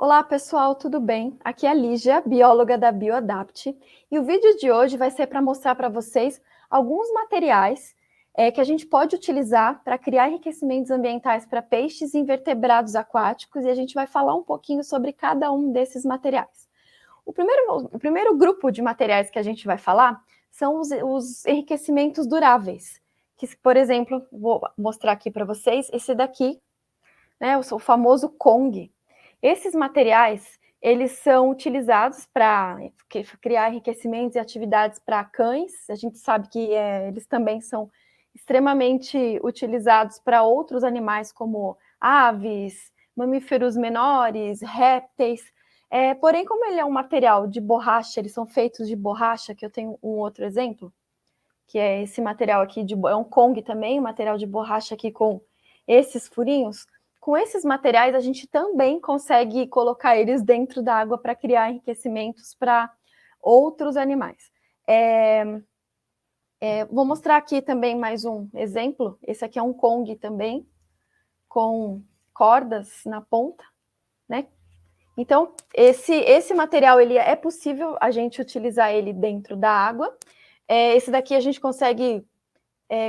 Olá, pessoal, tudo bem? Aqui é a Lígia, bióloga da Bioadapt, e o vídeo de hoje vai ser para mostrar para vocês alguns materiais que a gente pode utilizar para criar enriquecimentos ambientais para peixes e invertebrados aquáticos, e a gente vai falar um pouquinho sobre cada um desses materiais. O primeiro grupo de materiais que a gente vai falar são os enriquecimentos duráveis, que, por exemplo, vou mostrar aqui para vocês, esse daqui, né, o famoso Kong. Esses materiais, eles são utilizados para criar enriquecimentos e atividades para cães. A gente sabe que eles também são extremamente utilizados para outros animais, como aves, mamíferos menores, répteis. Porém, como ele é um material de borracha, eles são feitos de borracha, que eu tenho um outro exemplo, que é esse material aqui, é um Kong também, um material de borracha aqui com esses furinhos. Com esses materiais, a gente também consegue colocar eles dentro da água para criar enriquecimentos para outros animais. Vou mostrar aqui também mais um exemplo. Esse aqui é um Kong também, com cordas na ponta, né? Então, esse material, ele é possível a gente utilizar ele dentro da água. Esse daqui a gente consegue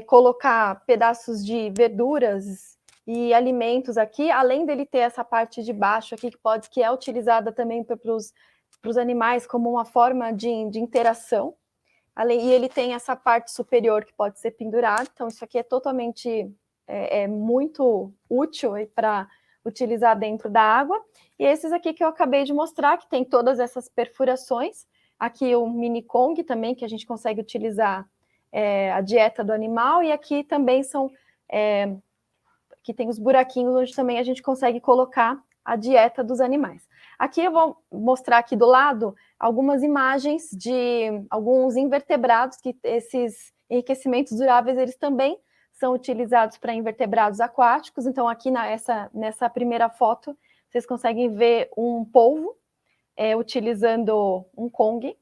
colocar pedaços de verduras e alimentos aqui, além dele ter essa parte de baixo aqui, que é utilizada também para os animais como uma forma de interação. E ele tem essa parte superior que pode ser pendurada, então isso aqui é totalmente, muito útil para utilizar dentro da água. E esses aqui que eu acabei de mostrar, que tem todas essas perfurações, aqui o mini Kong também, que a gente consegue utilizar a dieta do animal, e aqui também aqui tem os buraquinhos onde também a gente consegue colocar a dieta dos animais. Aqui eu vou mostrar aqui do lado algumas imagens de alguns invertebrados, que esses enriquecimentos duráveis, eles também são utilizados para invertebrados aquáticos. Então aqui nessa primeira foto, vocês conseguem ver um polvo utilizando um Kong.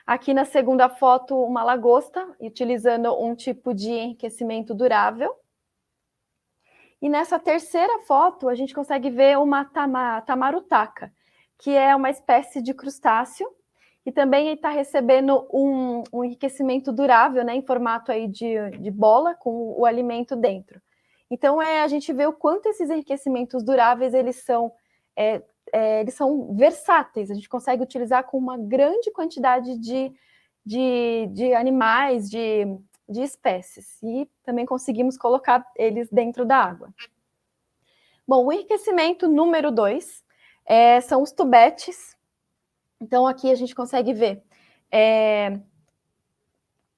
Aqui na segunda foto, uma lagosta, utilizando um tipo de enriquecimento durável. E nessa terceira foto, a gente consegue ver uma tamarutaca, que é uma espécie de crustáceo, e também está recebendo um enriquecimento durável, né, em formato aí de bola, com o alimento dentro. Então, a gente vê o quanto esses enriquecimentos duráveis, eles são versáteis, a gente consegue utilizar com uma grande quantidade de animais, de espécies, e também conseguimos colocar eles dentro da água. Bom, o enriquecimento número 2 são os tubetes. Então, aqui a gente consegue ver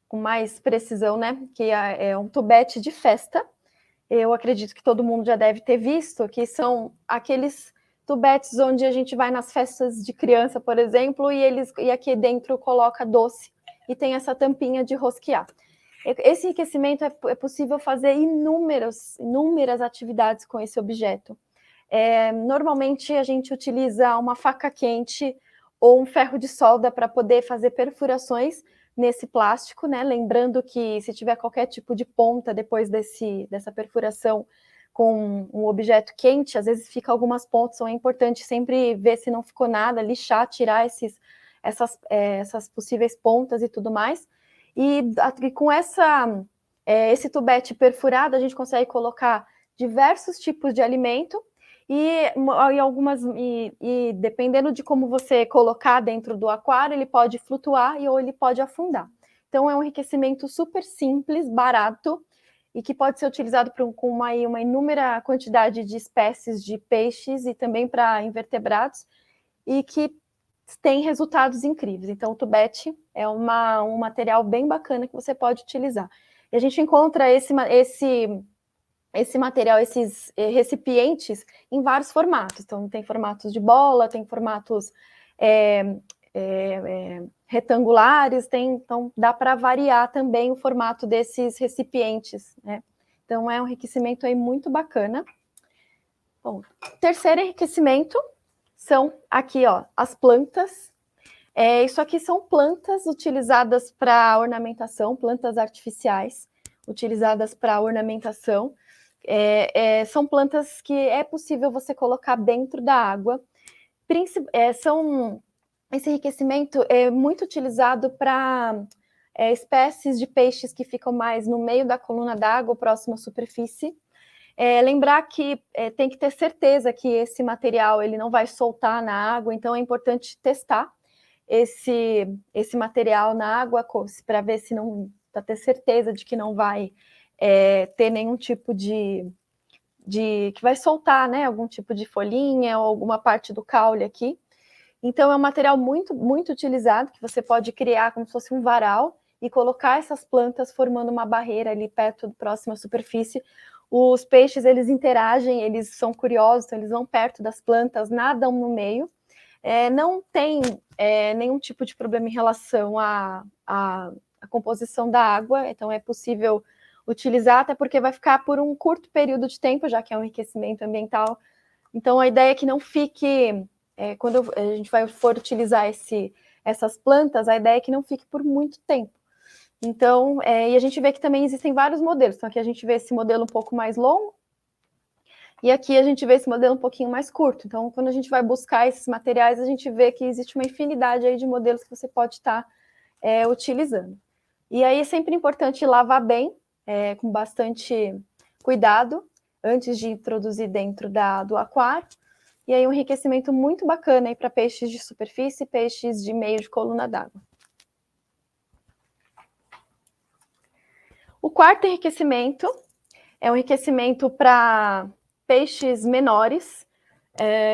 com mais precisão, né, que é um tubete de festa. Eu acredito que todo mundo já deve ter visto, que são aqueles tubetes onde a gente vai nas festas de criança, por exemplo, e aqui dentro coloca doce e tem essa tampinha de rosquear. Esse enriquecimento é possível fazer inúmeras atividades com esse objeto. Normalmente a gente utiliza uma faca quente ou um ferro de solda para poder fazer perfurações nesse plástico, né? Lembrando que se tiver qualquer tipo de ponta depois dessa perfuração com um objeto quente, às vezes fica algumas pontas, então é importante sempre ver se não ficou nada, lixar, tirar essas possíveis pontas e tudo mais. E com esse tubete perfurado, a gente consegue colocar diversos tipos de alimento e dependendo de como você colocar dentro do aquário, ele pode flutuar ou ele pode afundar. Então é um enriquecimento super simples, barato, e que pode ser utilizado com uma inúmera quantidade de espécies de peixes e também para invertebrados, e que tem resultados incríveis. Então o tubete é um material bem bacana que você pode utilizar. E a gente encontra esse material, esses recipientes, em vários formatos. Então, tem formatos de bola, tem formatos retangulares, então dá para variar também o formato desses recipientes, né? Então, é um enriquecimento aí muito bacana. Bom, terceiro enriquecimento são aqui, ó, as plantas. Isso aqui são plantas utilizadas para ornamentação, plantas artificiais, utilizadas para ornamentação. São plantas que é possível você colocar dentro da água. Esse enriquecimento é muito utilizado para espécies de peixes que ficam mais no meio da coluna d'água, próximo à superfície. Lembrar que tem que ter certeza que esse material ele não vai soltar na água, então é importante testar esse material na água para ver se não, para ter certeza de que não vai ter nenhum tipo de que vai soltar, né, algum tipo de folhinha ou alguma parte do caule aqui. Então é um material muito, muito utilizado, que você pode criar como se fosse um varal e colocar essas plantas formando uma barreira ali perto, próxima à superfície. Os peixes, eles interagem, eles são curiosos, então eles vão perto das plantas, nadam no meio. Não tem nenhum tipo de problema em relação à composição da água, então é possível utilizar, até porque vai ficar por um curto período de tempo, já que é um enriquecimento ambiental. Então a ideia é que não fique, quando a gente for utilizar essas plantas, a ideia é que não fique por muito tempo. Então, e a gente vê que também existem vários modelos. Então aqui a gente vê esse modelo um pouco mais longo, e aqui a gente vê esse modelo um pouquinho mais curto. Então, quando a gente vai buscar esses materiais, a gente vê que existe uma infinidade aí de modelos que você pode estar utilizando. E aí é sempre importante lavar bem, com bastante cuidado, antes de introduzir dentro do aquário. E aí um enriquecimento muito bacana para peixes de superfície e peixes de meio de coluna d'água. O quarto enriquecimento é um enriquecimento para peixes menores.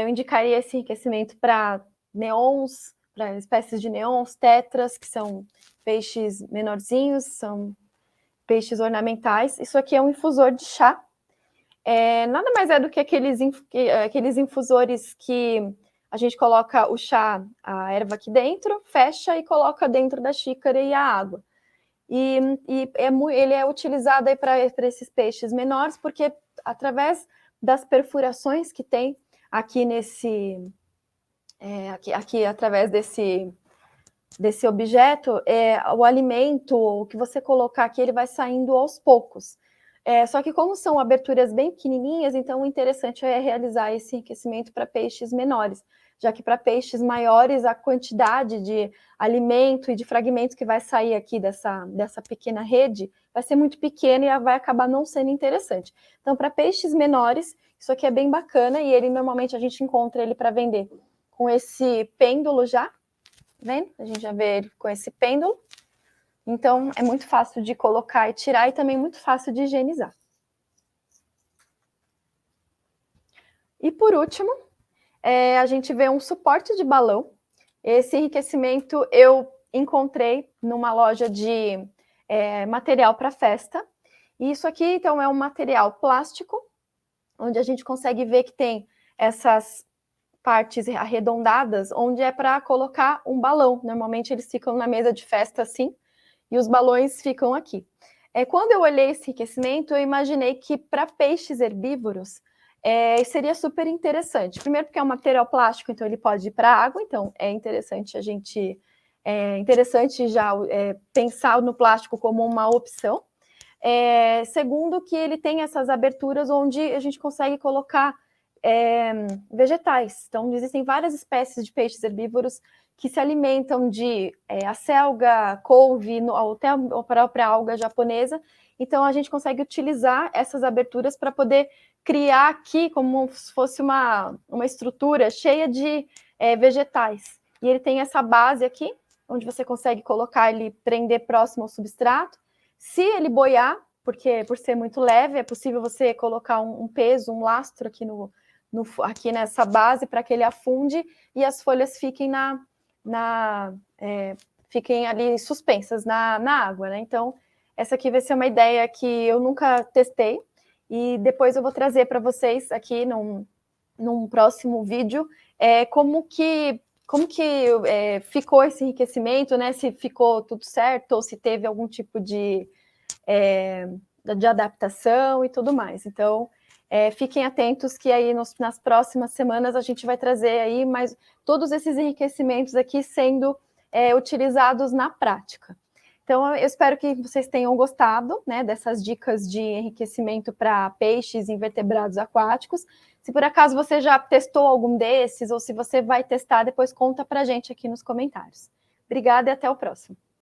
Eu indicaria esse enriquecimento para neons, para espécies de neons, tetras, que são peixes menorzinhos, são peixes ornamentais. Isso aqui é um infusor de chá. Nada mais é do que aqueles infusores que a gente coloca o chá, a erva aqui dentro, fecha e coloca dentro da xícara e a água. Ele é utilizado para esses peixes menores, porque através das perfurações que tem aqui aqui através desse objeto, o alimento, o que você colocar aqui, ele vai saindo aos poucos. Só que como são aberturas bem pequenininhas, então o interessante é realizar esse enriquecimento para peixes menores, já que para peixes maiores a quantidade de alimento e de fragmentos que vai sair aqui dessa pequena rede vai ser muito pequena e vai acabar não sendo interessante. Então, para peixes menores, isso aqui é bem bacana e ele normalmente a gente encontra ele para vender com esse pêndulo já, vendo? A gente já vê ele com esse pêndulo. Então, é muito fácil de colocar e tirar e também muito fácil de higienizar. E por último, a gente vê um suporte de balão. Esse enriquecimento eu encontrei numa loja de material para festa. E isso aqui, então, é um material plástico, onde a gente consegue ver que tem essas partes arredondadas, onde é para colocar um balão. Normalmente eles ficam na mesa de festa assim, e os balões ficam aqui. Quando eu olhei esse enriquecimento, eu imaginei que para peixes herbívoros seria super interessante. Primeiro porque é um material plástico, então ele pode ir para a água, então é interessante já pensar no plástico como uma opção. Segundo que ele tem essas aberturas onde a gente consegue colocar vegetais. Então existem várias espécies de peixes herbívoros que se alimentam de acelga, couve, até a própria alga japonesa. Então, a gente consegue utilizar essas aberturas para poder criar aqui como se fosse uma estrutura cheia de vegetais. E ele tem essa base aqui, onde você consegue colocar ele, prender próximo ao substrato. Se ele boiar, porque por ser muito leve, é possível você colocar um peso, um lastro aqui nessa base para que ele afunde e as folhas fiquem fiquem ali suspensas na água, né? Então, essa aqui vai ser uma ideia que eu nunca testei e depois eu vou trazer para vocês aqui num próximo vídeo como que ficou esse enriquecimento, né? Se ficou tudo certo ou se teve algum tipo de adaptação e tudo mais. Então, fiquem atentos que aí nas próximas semanas a gente vai trazer aí mais todos esses enriquecimentos aqui sendo utilizados na prática. Então, eu espero que vocês tenham gostado, né, dessas dicas de enriquecimento para peixes e invertebrados aquáticos. Se por acaso você já testou algum desses, ou se você vai testar, depois conta para a gente aqui nos comentários. Obrigada e até o próximo.